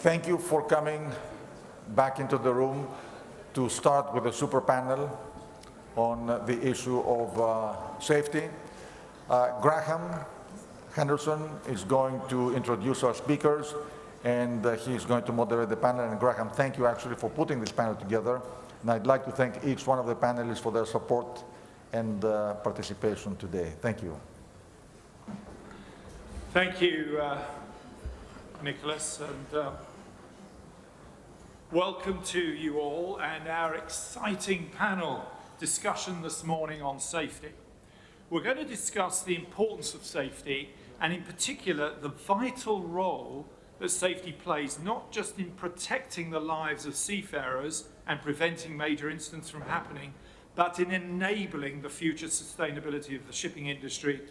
Thank you for coming back into the room to start with a super panel on the issue of safety. Grahaeme Henderson is going to introduce our speakers, and he's going to moderate the panel. And Grahaeme, thank you actually for putting this panel together. And I'd like to thank each one of the panelists for their support and participation today. Thank you. Thank you, Nicholas, and welcome to you all and our exciting panel discussion this morning on safety. We're going to discuss the importance of safety and in particular the vital role that safety plays not just in protecting the lives of seafarers and preventing major incidents from happening, but in enabling the future sustainability of the shipping industry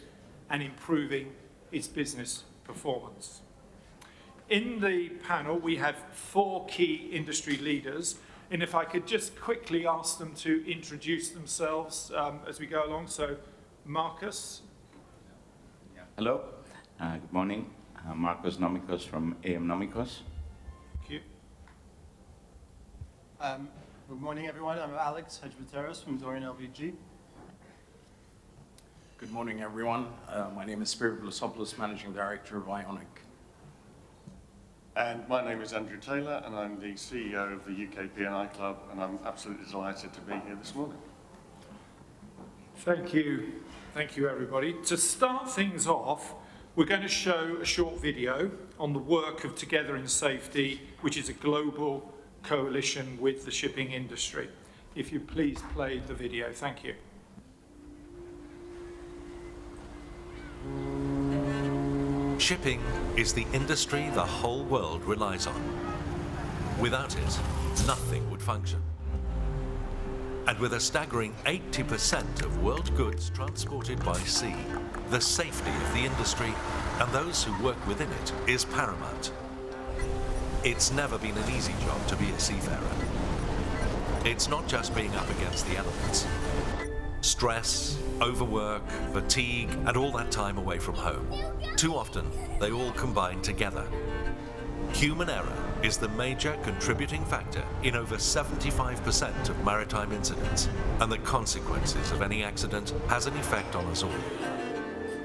and improving its business performance. In the panel, we have 4 key industry leaders, and if I could just quickly ask them to introduce themselves as we go along. So, Markos. Hello, good morning. Markos Nomikos from AM Nomikos. Thank you. Good morning, everyone. I'm Alex Hadjipateras from Dorian LPG. Good morning, everyone. My name is Spyros Vlassopoulos, Managing Director of Ionic. And my name is Andrew Taylor, and I'm the CEO of the UK P&I Club, and I'm absolutely delighted to be here this morning. Thank you. Thank you, everybody. To start things off, we're going to show a short video on the work of Together in Safety, which is a global coalition with the shipping industry. If you please play the video. Thank you. Shipping is the industry the whole world relies on. Without it, nothing would function. And with a staggering 80% of world goods transported by sea, the safety of the industry and those who work within it is paramount. It's never been an easy job to be a seafarer. It's not just being up against the elements. Stress, overwork, fatigue, and all that time away from home. Too often, they all combine together. Human error is the major contributing factor in over 75% of maritime incidents, and the consequences of any accident has an effect on us all.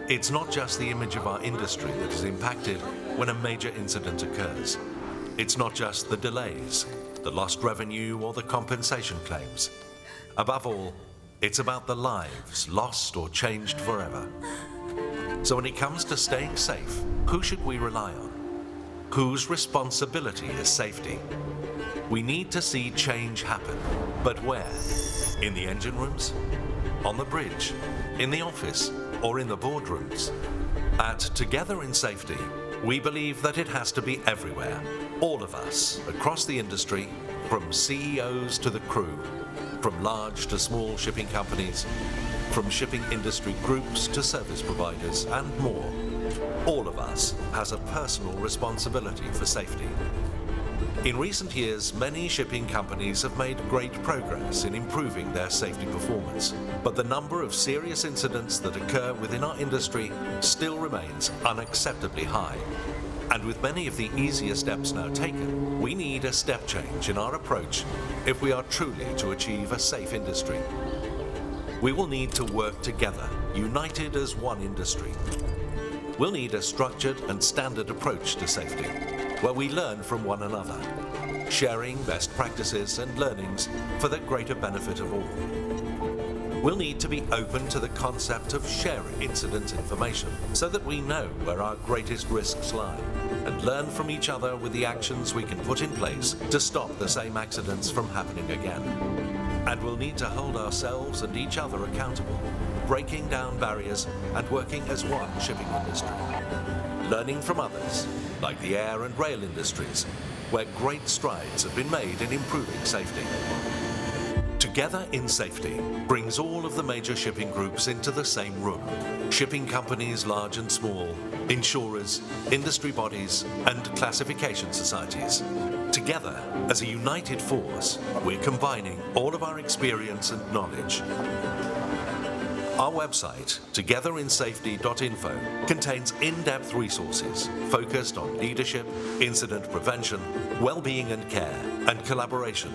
It's not just the image of our industry that is impacted when a major incident occurs. It's not just the delays, the lost revenue, or the compensation claims. Above all, it's about the lives lost or changed forever. So when it comes to staying safe, who should we rely on? Whose responsibility is safety? We need to see change happen, but where? In the engine rooms? On the bridge? In the office? Or in the boardrooms? At Together in Safety, we believe that it has to be everywhere. All of us, across the industry, from CEOs to the crew, from large to small shipping companies, from shipping industry groups to service providers, and more. All of us has a personal responsibility for safety. In recent years, many shipping companies have made great progress in improving their safety performance, but the number of serious incidents that occur within our industry still remains unacceptably high. And with many of the easier steps now taken, we need a step change in our approach if we are truly to achieve a safe industry. We will need to work together, united as one industry. We'll need a structured and standard approach to safety, where we learn from one another, sharing best practices and learnings for the greater benefit of all. We'll need to be open to the concept of sharing incident information so that we know where our greatest risks lie and learn from each other with the actions we can put in place to stop the same accidents from happening again. And we'll need to hold ourselves and each other accountable, breaking down barriers and working as one shipping industry. Learning from others, like the air and rail industries, where great strides have been made in improving safety. Together in Safety brings all of the major shipping groups into the same room. Shipping companies large and small, insurers, industry bodies, and classification societies. Together, as a united force, we're combining all of our experience and knowledge. Our website, togetherinsafety.info, contains in-depth resources focused on leadership, incident prevention, well-being and care, and collaboration.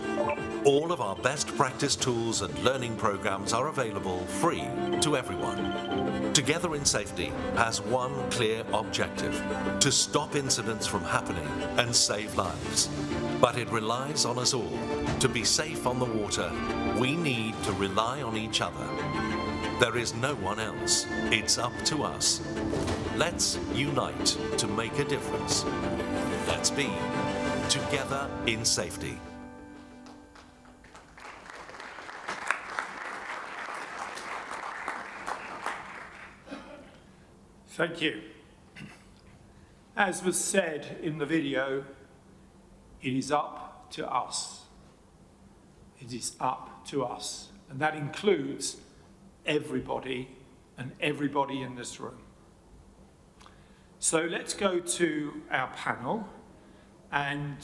All of our best practice tools and learning programs are available free to everyone. Together in Safety has one clear objective: to stop incidents from happening and save lives. But it relies on us all. To be safe on the water, we need to rely on each other. There is no one else. It's up to us. Let's unite to make a difference. Let's be Together in Safety. Thank you. As was said in the video, it is up to us. It is up to us. And that includes everybody and everybody in this room. So let's go to our panel and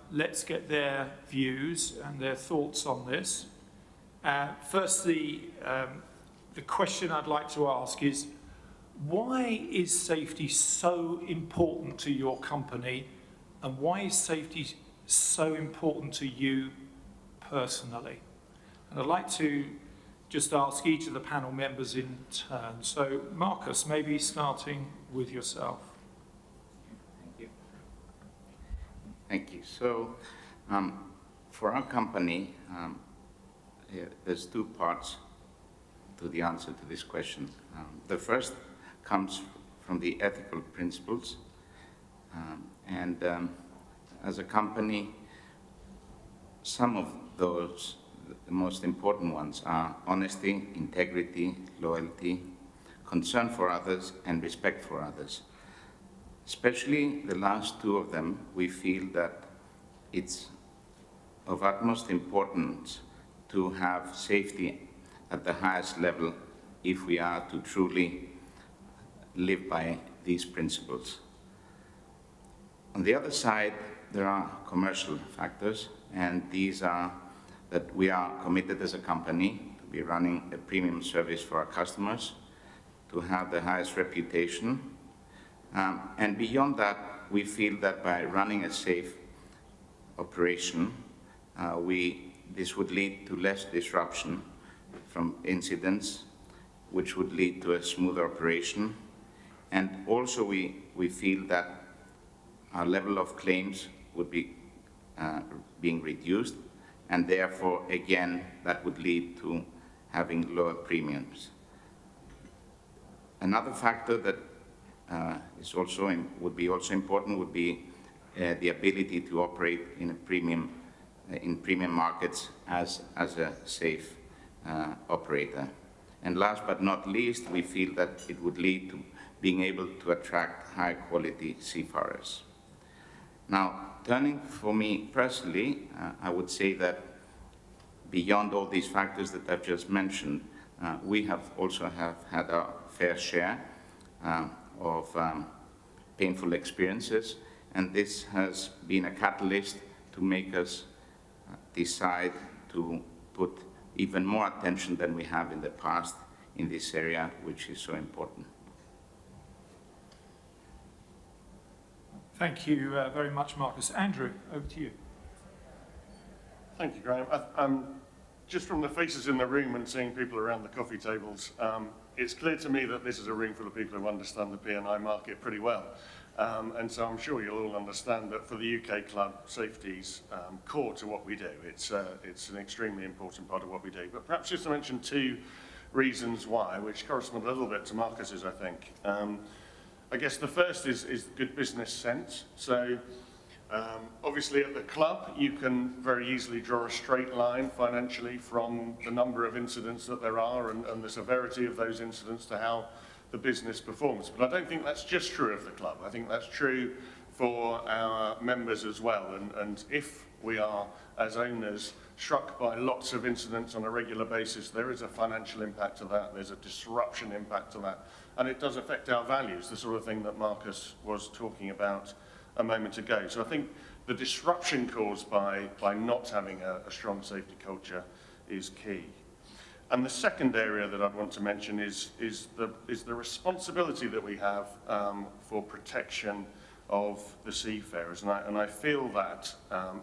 let's get their views and their thoughts on this. Firstly, the question I'd like to ask is, why is safety so important to your company, and why is safety so important to you personally? And I'd like to just ask each of the panel members in turn. So, Markos, maybe starting with yourself. Thank you. Thank you. So, for our company, there's two parts to the answer to this question. The first comes from the ethical principles, and as a company, some of those, the most important ones, are honesty, integrity, loyalty, concern for others, and respect for others. Especially the last two of them, we feel that it's of utmost importance to have safety at the highest level if we are to truly live by these principles. On the other side, there are commercial factors, and these are that we are committed as a company to be running a premium service for our customers, to have the highest reputation, and beyond that, we feel that by running a safe operation, this would lead to less disruption from incidents, which would lead to a smoother operation. And also we feel that our level of claims would be being reduced, and therefore, again, that would lead to having lower premiums. Another factor that would be also important would be the ability to operate in premium markets as a safe operator. And last but not least, we feel that it would lead to being able to attract high-quality seafarers. Now, turning for me personally, I would say that beyond all these factors that I've just mentioned, we have also had our fair share of painful experiences, and this has been a catalyst to make us decide to put even more attention than we have in the past in this area, which is so important. Thank you very much, Markos. Andrew, over to you. Thank you, Grahaeme. Just from the faces in the room and seeing people around the coffee tables, it's clear to me that this is a room full of people who understand the P&I market pretty well. And so I'm sure you'll all understand that for the UK club, safety's core to what we do. It's an extremely important part of what we do. But perhaps just to mention two reasons why, which correspond a little bit to Markos's, I think. I guess the first is good business sense. So obviously at the club, you can very easily draw a straight line financially from the number of incidents that there are and the severity of those incidents to how the business performs. But I don't think that's just true of the club. I think that's true for our members as well. And if we are, as owners, struck by lots of incidents on a regular basis, there is a financial impact to that, there's a disruption impact to that, and it does affect our values, the sort of thing that Markos was talking about a moment ago. So I think the disruption caused by not having a strong safety culture is key. And the second area that I'd want to mention is the responsibility that we have for protection of the seafarers. And I feel that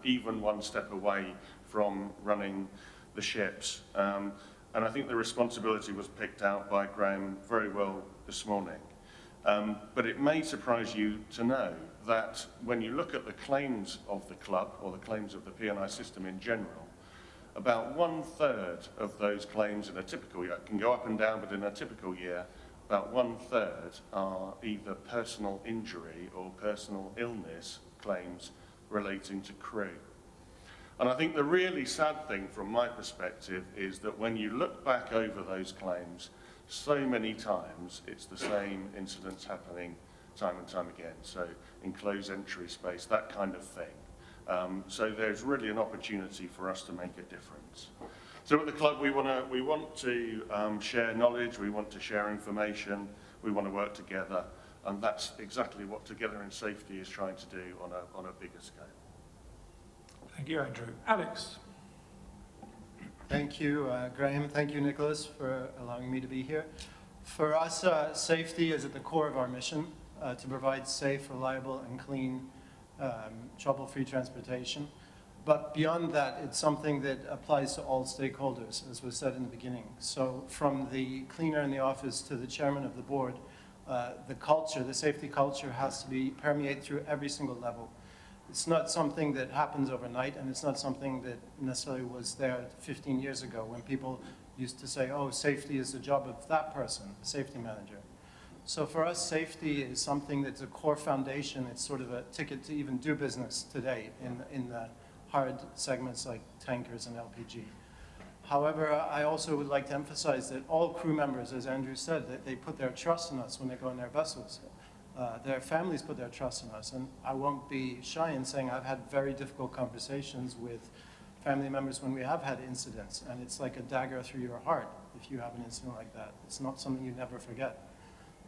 even one step away from running the ships. And I think the responsibility was picked out by Grahaeme very well this morning. But it may surprise you to know that when you look at the claims of the club, or the claims of the P&I system in general, about 1/3 of those claims in a typical year, it can go up and down, but in a typical year, about 1/3 are either personal injury or personal illness claims relating to crew. And I think the really sad thing from my perspective is that when you look back over those claims, so many times it's the same incidents happening time and time again. So in closed entry space, that kind of thing. So there's really an opportunity for us to make a difference. So at the club, we want to share knowledge, we want to share information, we want to work together, and that's exactly what Together in Safety is trying to do on a bigger scale. Thank you, Andrew. Alex. Thank you, Grahaeme. Thank you, Nicholas, for allowing me to be here. For us, safety is at the core of our mission, to provide safe, reliable, and clean, trouble-free transportation. But beyond that, it's something that applies to all stakeholders, as was said in the beginning. So from the cleaner in the office to the chairman of the board, the culture, the safety culture has to permeate through every single level. It's not something that happens overnight, and it's not something that necessarily was there 15 years ago when people used to say, oh, safety is the job of that person, the safety manager. So for us, safety is something that's a core foundation. It's sort of a ticket to even do business today in the hard segments like tankers and LPG. However, I also would like to emphasize that all crew members, as Andrew said, that they put their trust in us when they go in their vessels. Their families put their trust in us. And I won't be shy in saying I've had very difficult conversations with family members when we have had incidents. And it's like a dagger through your heart if you have an incident like that. It's not something you never forget.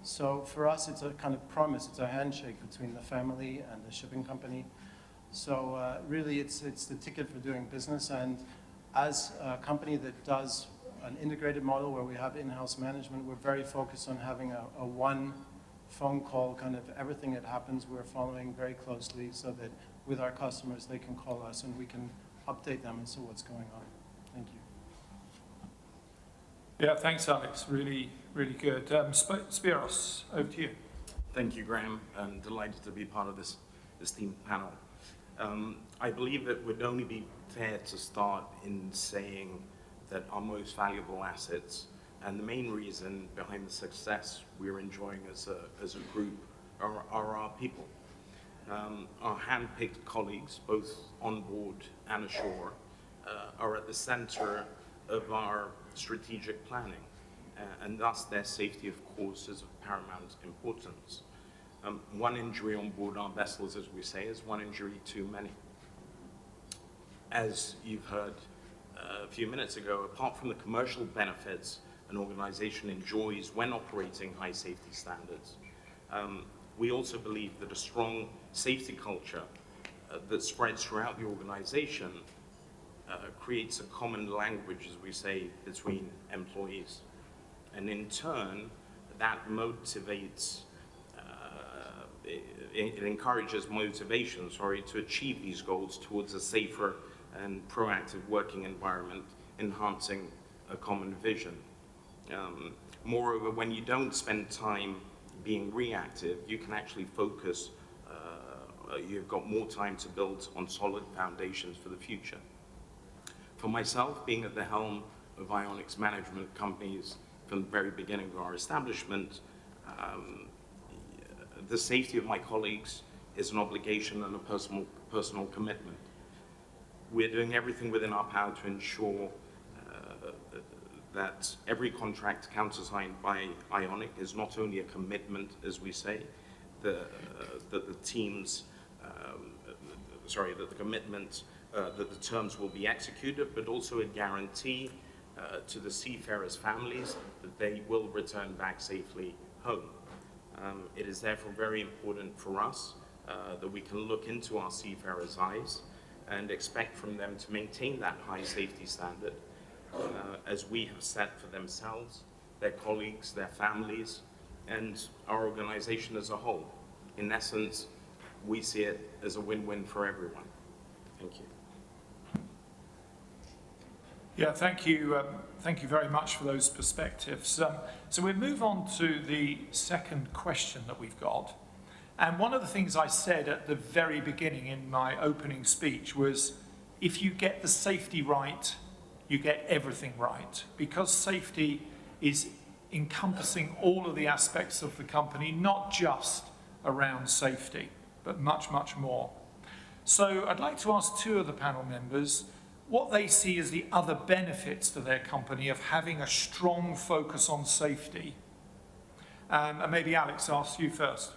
So for us, it's a kind of promise. It's a handshake between the family and the shipping company. So really, it's the ticket for doing business. And as a company that does an integrated model where we have in-house management, we're very focused on having a one phone call, kind of everything that happens, we're following very closely so that with our customers, they can call us and we can update them as to what's going on. Thank you. Yeah, thanks, Alex. Really, really good. Spyros, over to you. Thank you, Grahaeme. I'm delighted to be part of this esteemed panel. I believe it would only be fair to start in saying that our most valuable assets and the main reason behind the success we're enjoying as a group are our people. Our hand-picked colleagues, both on board and ashore, are at the center of our strategic planning, and thus their safety, of course, is of paramount importance. One injury on board our vessels, as we say, is one injury too many. As you've heard a few minutes ago, apart from the commercial benefits an organization enjoys when operating high safety standards, we also believe that a strong safety culture that spreads throughout the organization creates a common language, as we say, between employees. And in turn, that motivates, it encourages motivation, to achieve these goals towards a safer and proactive working environment, enhancing a common vision. Moreover, when you don't spend time being reactive, you can actually focus, you've got more time to build on solid foundations for the future. For myself, being at the helm of Ionic's management companies from the very beginning of our establishment, the safety of my colleagues is an obligation and a personal commitment. We're doing everything within our power to ensure that every contract countersigned by Ionic is not only a commitment, as we say, that the commitment, that the terms will be executed, but also a guarantee to the seafarers' families that they will return back safely home. It is therefore very important for us that we can look into our seafarers' eyes and expect from them to maintain that high safety standard, as we have set for themselves, their colleagues, their families, and our organization as a whole. In essence, we see it as a win-win for everyone. Thank you. Yeah, thank you. Thank you very much for those perspectives. So we move on to the second question that we've got. And one of the things I said at the very beginning in my opening speech was, if you get the safety right, you get everything right. Because safety is encompassing all of the aspects of the company, not just around safety, but much, much more. So I'd like to ask two of the panel members what they see as the other benefits to their company of having a strong focus on safety. And maybe Alex, asks you first.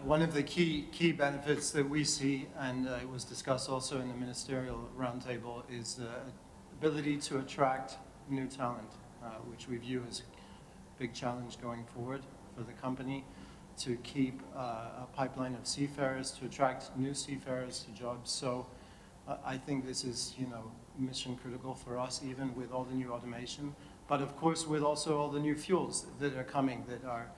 One of the key benefits that we see, and it was discussed also in the ministerial roundtable, is the ability to attract new talent, which we view as a big challenge going forward for the company, to keep a pipeline of seafarers, to attract new seafarers to jobs. So I think this is, mission critical for us, even with all the new automation. But of course, with also all the new fuels that are coming that are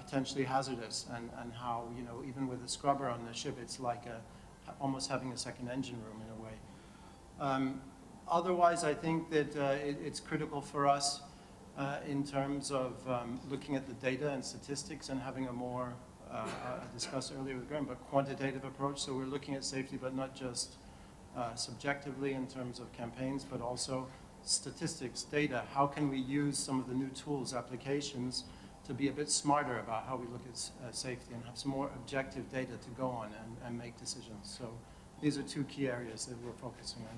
potentially hazardous, and how, even with a scrubber on the ship, it's like almost having a second engine room in a way. Otherwise, I think that it's critical for us in terms of looking at the data and statistics and having a more, I discussed earlier with Grahaeme, but quantitative approach. So we're looking at safety, but not just subjectively in terms of campaigns, but also statistics, data. How can we use some of the new tools, applications, to be a bit smarter about how we look at safety and have some more objective data to go on and make decisions. So these are two key areas that we're focusing on.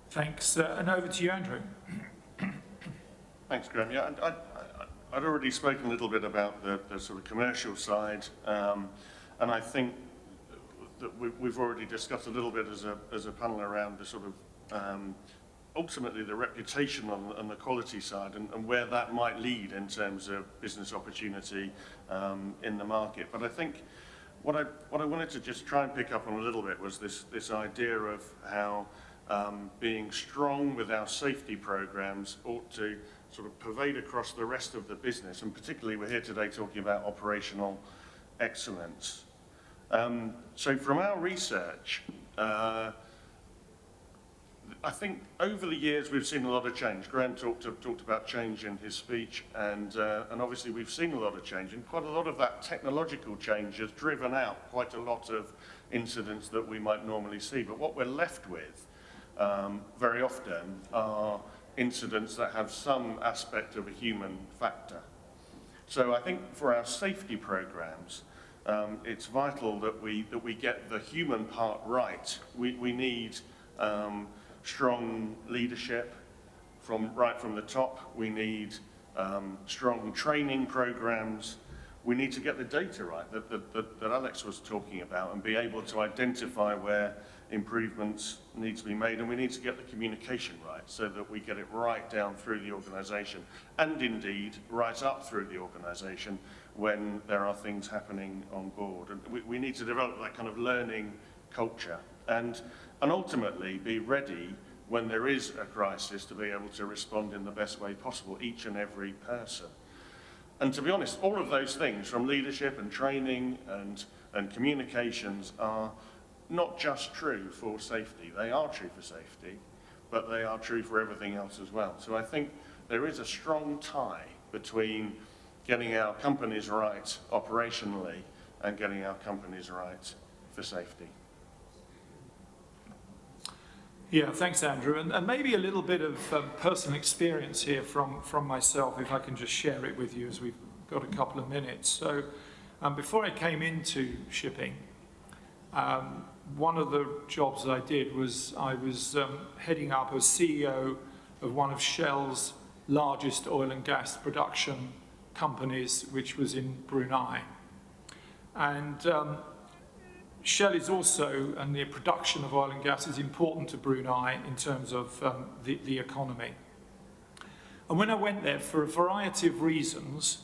Thanks. And over to you, Andrew. Thanks, Grahaeme. Yeah, I'd already spoken a little bit about the sort of commercial side, and I think that we've already discussed a little bit as a panel around the sort of ultimately the reputation and the quality side, and where that might lead in terms of business opportunity in the market. But I think what I wanted to just try and pick up on a little bit was this idea of how being strong with our safety programs ought to sort of pervade across the rest of the business, and particularly we're here today talking about operational excellence. So from our research, I think over the years we've seen a lot of change. Grahaeme talked about change in his speech, and obviously we've seen a lot of change, and quite a lot of that technological change has driven out quite a lot of incidents that we might normally see. But what we're left with very often are incidents that have some aspect of a human factor. So I think for our safety programs, it's vital that we get the human part right. We need strong leadership right from the top. We need strong training programs. We need to get the data right that Alex was talking about, and be able to identify where improvements need to be made, and we need to get the communication right so that we get it right down through the organisation, and indeed right up through the organisation when there are things happening on board. And we need to develop that kind of learning culture, and ultimately be ready when there is a crisis to be able to respond in the best way possible, each and every person. And to be honest, all of those things, from leadership and training and communications, are not just true for safety. They are true for safety, but they are true for everything else as well. So I think there is a strong tie between getting our companies right operationally and getting our companies right for safety. Yeah, thanks, Andrew. And maybe a little bit of personal experience here from myself, if I can just share it with you as we've got a couple of minutes. So before I came into shipping, one of the jobs that I did was I was heading up as CEO of one of Shell's largest oil and gas production companies, which was in Brunei. And Shell is also, and the production of oil and gas is important to Brunei in terms of the economy. And when I went there, for a variety of reasons,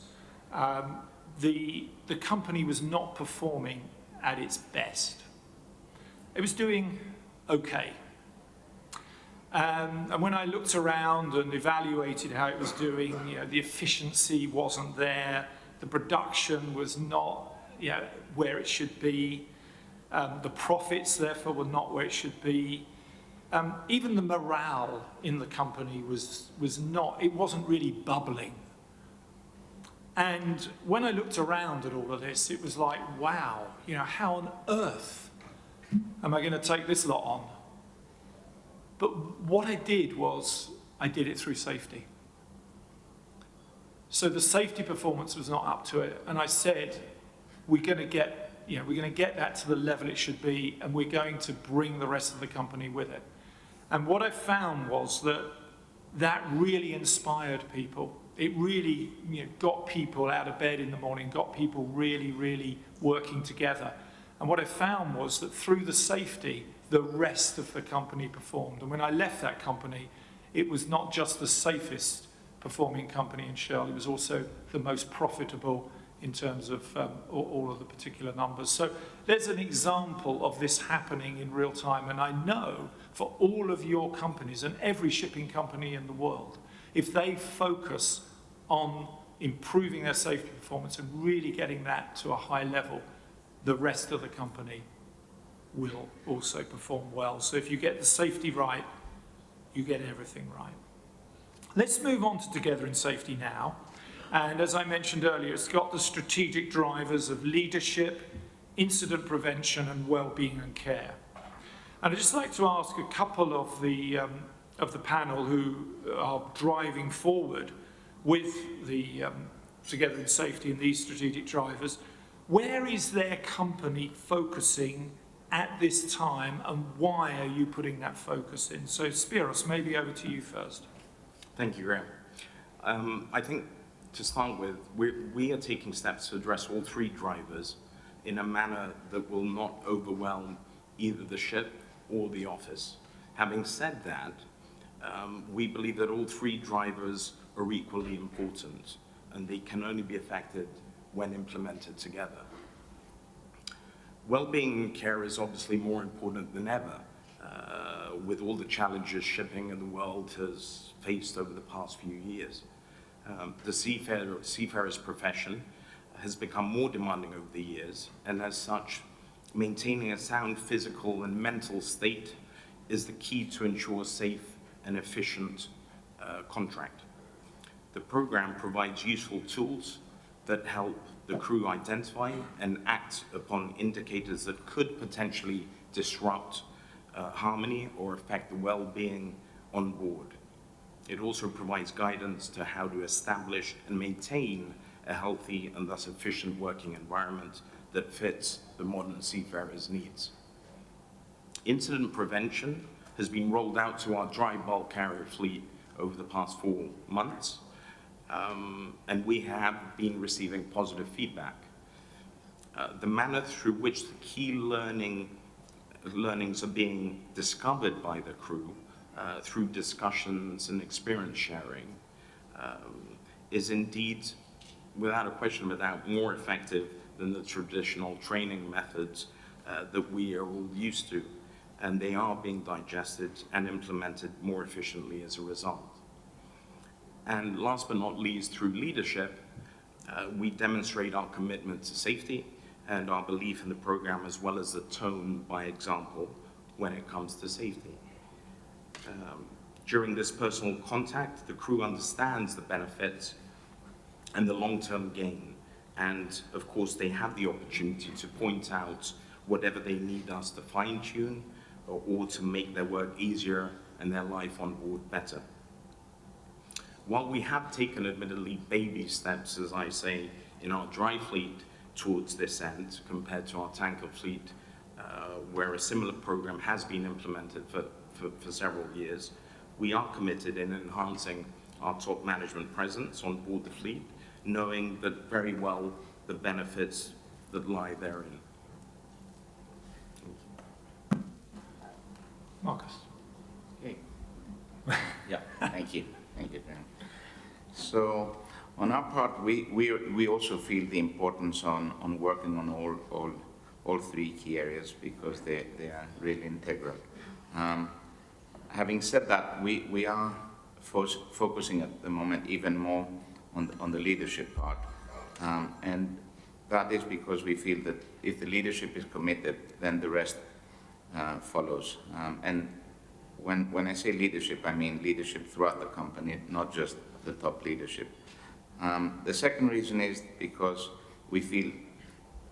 the company was not performing at its best. it was doing okay. And when I looked around and evaluated how it was doing, the efficiency wasn't there, the production was not where it should be, the profits therefore were not where it should be. Even the morale in the company was not, it wasn't really bubbling. And when I looked around at all of this, it was like, wow, how on earth am I going to take this lot on? But what I did was, I did it through safety. So the safety performance was not up to it, and I said, we're going to get that to the level it should be, and we're going to bring the rest of the company with it. And what I found was that really inspired people. It really got people out of bed in the morning, got people really, really working together. And what I found was that through the safety, the rest of the company performed. And when I left that company, it was not just the safest performing company in Shell, it was also the most profitable in terms of all of the particular numbers. So there's an example of this happening in real time. And I know for all of your companies and every shipping company in the world, if they focus on improving their safety performance and really getting that to a high level, the rest of the company will also perform well. So if you get the safety right, you get everything right. Let's move on to Together in Safety now. And as I mentioned earlier, it's got the strategic drivers of leadership, incident prevention, and well-being and care. And I'd just like to ask a couple of the panel who are driving forward with the Together in Safety and these strategic drivers, where is their company focusing at this time, and why are you putting that focus in? So Spyros, maybe over to you first. Thank you, Grahaeme. I think to start with, we are taking steps to address all three drivers in a manner that will not overwhelm either the ship or the office. Having said that, we believe that all three drivers are equally important, and they can only be effective when implemented together. Well-being and care is obviously more important than ever, with all the challenges shipping in the world has faced over the past few years. The seafarer's profession has become more demanding over the years, and as such, maintaining a sound physical and mental state is the key to ensure safe and efficient contract. The program provides useful tools that help the crew identify and act upon indicators that could potentially disrupt harmony or affect the well-being on board. It also provides guidance to how to establish and maintain a healthy and thus efficient working environment that fits the modern seafarer's needs. Incident prevention has been rolled out to our dry bulk carrier fleet over the past 4 months, and we have been receiving positive feedback. The manner through which the key learnings are being discovered by the crew through discussions and experience sharing is indeed, without a question of a doubt, more effective than the traditional training methods that we are all used to, and they are being digested and implemented more efficiently as a result. And last but not least, through leadership, we demonstrate our commitment to safety and our belief in the program, as well as the tone by example when it comes to safety. During this personal contact, the crew understands the benefits and the long-term gain. And of course, they have the opportunity to point out whatever they need us to fine-tune or to make their work easier and their life on board better. While we have taken admittedly baby steps, as I say, in our dry fleet towards this end compared to our tanker fleet, where a similar program has been implemented for several years, we are committed in enhancing our top management presence on board the fleet, knowing that very well the benefits that lie therein. Markos. Okay. Yeah, thank you. Thank you, Dan. So, on our part, we also feel the importance on working on all three key areas because they are really integral. Having said that, we are focusing at the moment even more on the leadership part. And that is because we feel that if the leadership is committed, then the rest follows. And when I say leadership, I mean leadership throughout the company, not just the top leadership. The second reason is because we feel,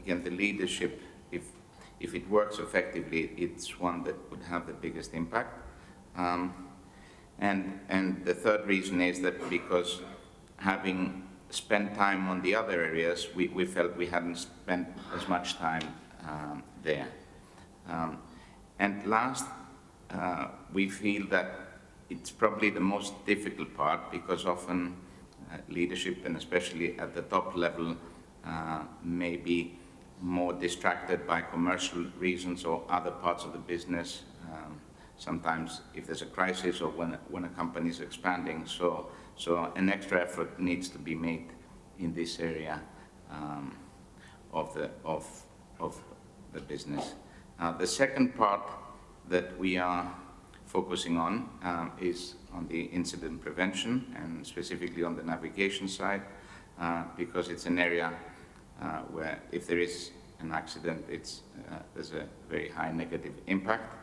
again, the leadership, if it works effectively, it's one that would have the biggest impact. And the third reason is that because having spent time on the other areas, we felt we hadn't spent as much time there. And last, we feel that it's probably the most difficult part because often leadership, and especially at the top level, may be more distracted by commercial reasons or other parts of the business. Sometimes if there's a crisis or when a company is expanding. So an extra effort needs to be made in this area of the business. The second part that we are focusing on is on the incident prevention and specifically on the navigation side because it's an area where if there is an accident, there's a very high negative impact.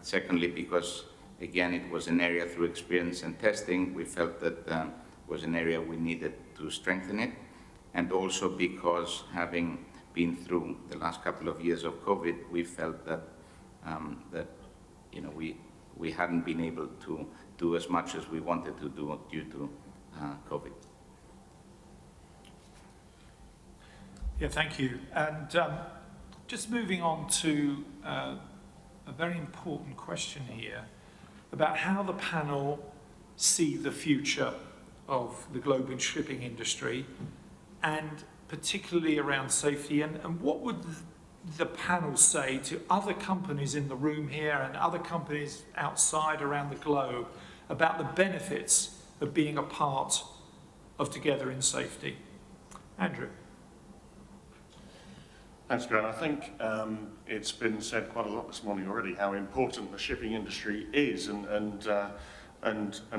Secondly, because again, it was an area through experience and testing, we felt that was an area we needed to strengthen it. And also because having been through the last couple of years of COVID, we felt that we hadn't been able to do as much as we wanted to do due to COVID. Yeah, thank you. And just moving on to a very important question here about how the panel see the future of the global shipping industry and particularly around safety, and what would the panel say to other companies in the room here and other companies outside around the globe about the benefits of being a part of Together in Safety? Andrew. Thanks, Graham. I think it's been said quite a lot this morning already how important the shipping industry is and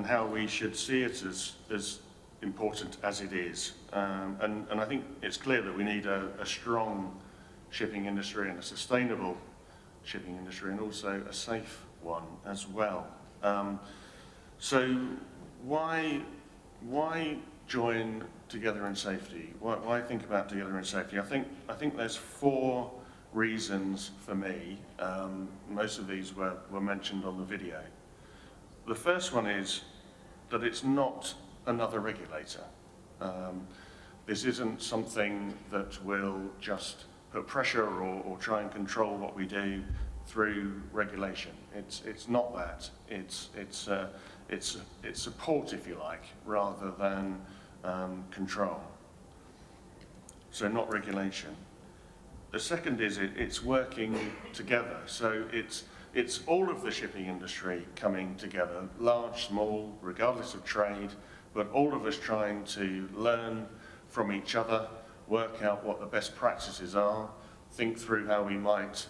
how we should see it as important as it is. And I think it's clear that we need a strong shipping industry and a sustainable shipping industry and also a safe one as well. So why join Together in Safety? Why think about Together in Safety? I think there's 4 reasons for me. Most of these were mentioned on the video. The first one is that it's not another regulator. This isn't something that will just put pressure or try and control what we do through regulation. It's not that. It's support, if you like, rather than control. So not regulation. The second is it's working together. So it's all of the shipping industry coming together, large, small, regardless of trade, but all of us trying to learn from each other, work out what the best practices are, think through how we might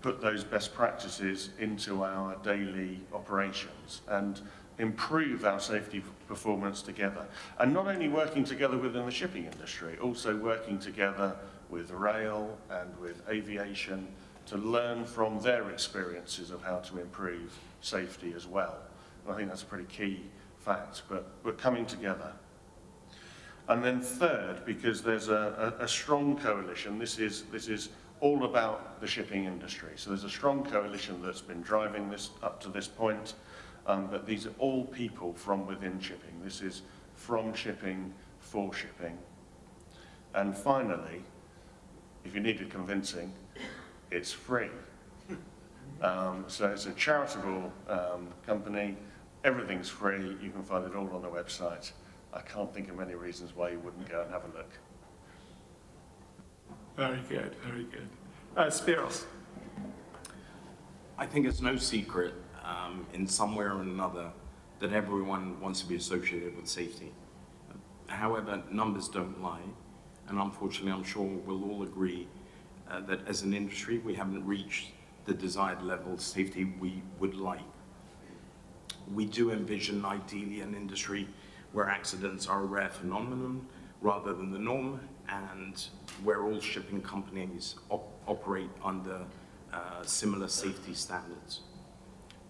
put those best practices into our daily operations and improve our safety performance together. And not only working together within the shipping industry, also working together with rail and with aviation to learn from their experiences of how to improve safety as well. And I think that's a pretty key fact, but we're coming together. And then third, because there's a strong coalition, this is all about the shipping industry. So there's a strong coalition that's been driving this up to this point, but these are all people from within shipping. This is from shipping, for shipping. And finally, if you needed convincing, it's free. So it's a charitable company. Everything's free. You can find it all on the website. I can't think of any reasons why you wouldn't go and have a look. Very good, very good. Spyros. I think it's no secret in some way or another that everyone wants to be associated with safety. However, numbers don't lie. and unfortunately I'm sure we'll all agree that as an industry we haven't reached the desired level of safety we would like. We do envision ideally an industry where accidents are a rare phenomenon rather than the norm, and where all shipping companies operate under similar safety standards.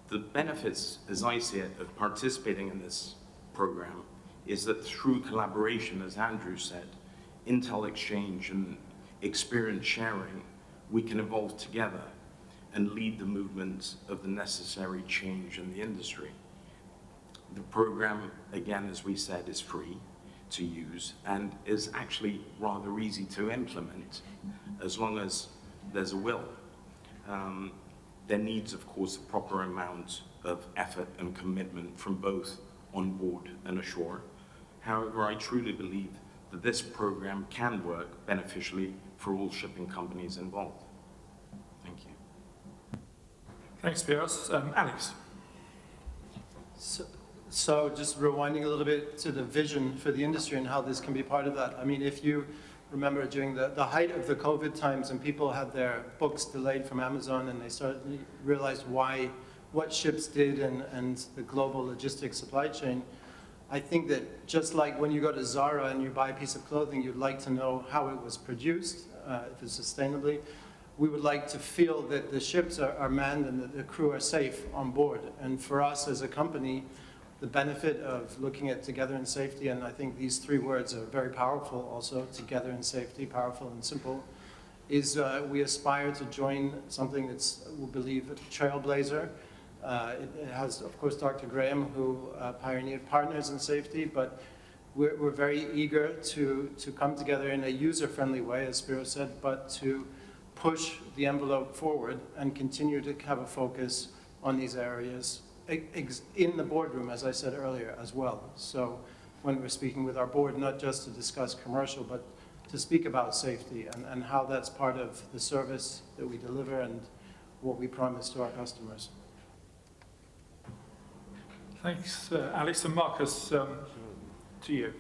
The benefits, as I see it, of participating in this program is that through collaboration, as Andrew said, intel exchange and experience sharing, we can evolve together and lead the movement of the necessary change in the industry. The program, again, as we said, is free to use and is actually rather easy to implement as long as there's a will. There needs, of course, a proper amount of effort and commitment from both on board and ashore. However, I truly believe that this program can work beneficially for all shipping companies involved. Thank you. Thanks, Spyros. Alex. So just rewinding a little bit to the vision for the industry and how this can be part of that. I mean, if you remember during the height of the COVID times and people had their books delayed from Amazon and they realized what ships did and the global logistics supply chain, I think that just like when you go to Zara and you buy a piece of clothing, you'd like to know how it was produced, if it's sustainably. We would like to feel that the ships are manned and that the crew are safe on board. And for us as a company, the benefit of looking at together in safety, and I think these three words are very powerful also, together in safety, powerful and simple, is we aspire to join something that's, we believe, a trailblazer. It has, of course, Dr. Grahaeme, who pioneered Partners in Safety, but we're very eager to come together in a user-friendly way, as Spyros said, but to push the envelope forward and continue to have a focus on these areas in the boardroom, as I said earlier, as well. So when we're speaking with our board, not just to discuss commercial, but to speak about safety and how that's part of the service that we deliver and what we promise to our customers. Thanks, Alex. And Markos, to you.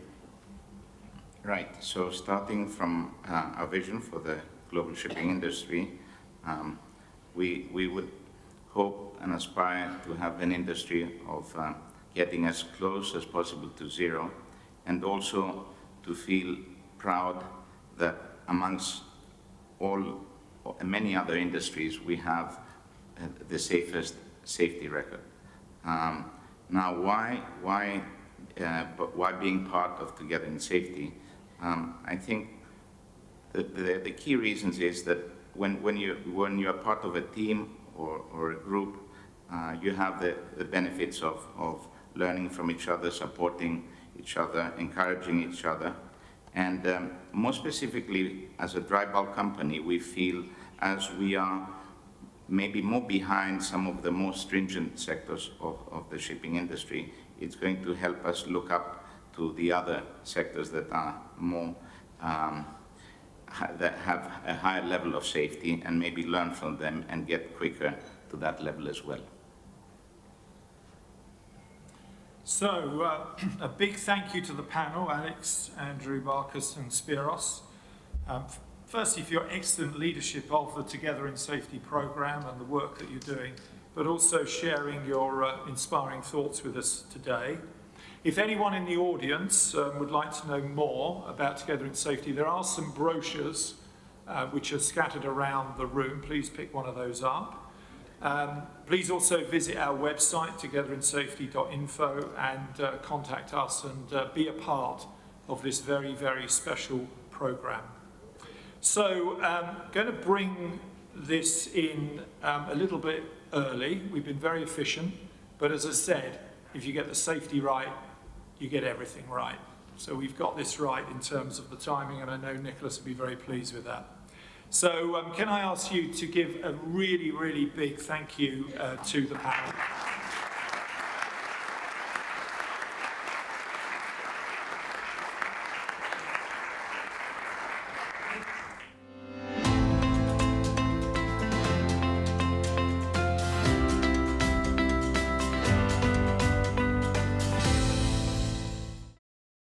Right, so starting from our vision for the global shipping industry, we would hope and aspire to have an industry of getting as close as possible to zero, and also to feel proud that amongst many other industries we have the safest safety record. Now, why being part of Together in Safety? I think the key reasons is that when you're part of a team or a group, you have the benefits of learning from each other, supporting each other, encouraging each other. And more specifically, as a dry bulk company, we feel as we are maybe more behind some of the more stringent sectors of the shipping industry, it's going to help us look up to the other sectors that are more that have a higher level of safety, and maybe learn from them and get quicker to that level as well. So, a big thank you to the panel, Alex, Andrew, Markos, and Spyros. Firstly, for your excellent leadership of the Together in Safety programme and the work that you're doing, but also sharing your inspiring thoughts with us today. If anyone in the audience would like to know more about Together in Safety, there are some brochures which are scattered around the room. Please pick one of those up. Please also visit our website, togetherinsafety.info, and contact us and be a part of this very, very special programme. So I'm going to bring this in a little bit early. We've been very efficient, but as I said, if you get the safety right, you get everything right. So we've got this right in terms of the timing, and I know Nicholas will be very pleased with that. So can I ask you to give a really, really big thank you to the panel.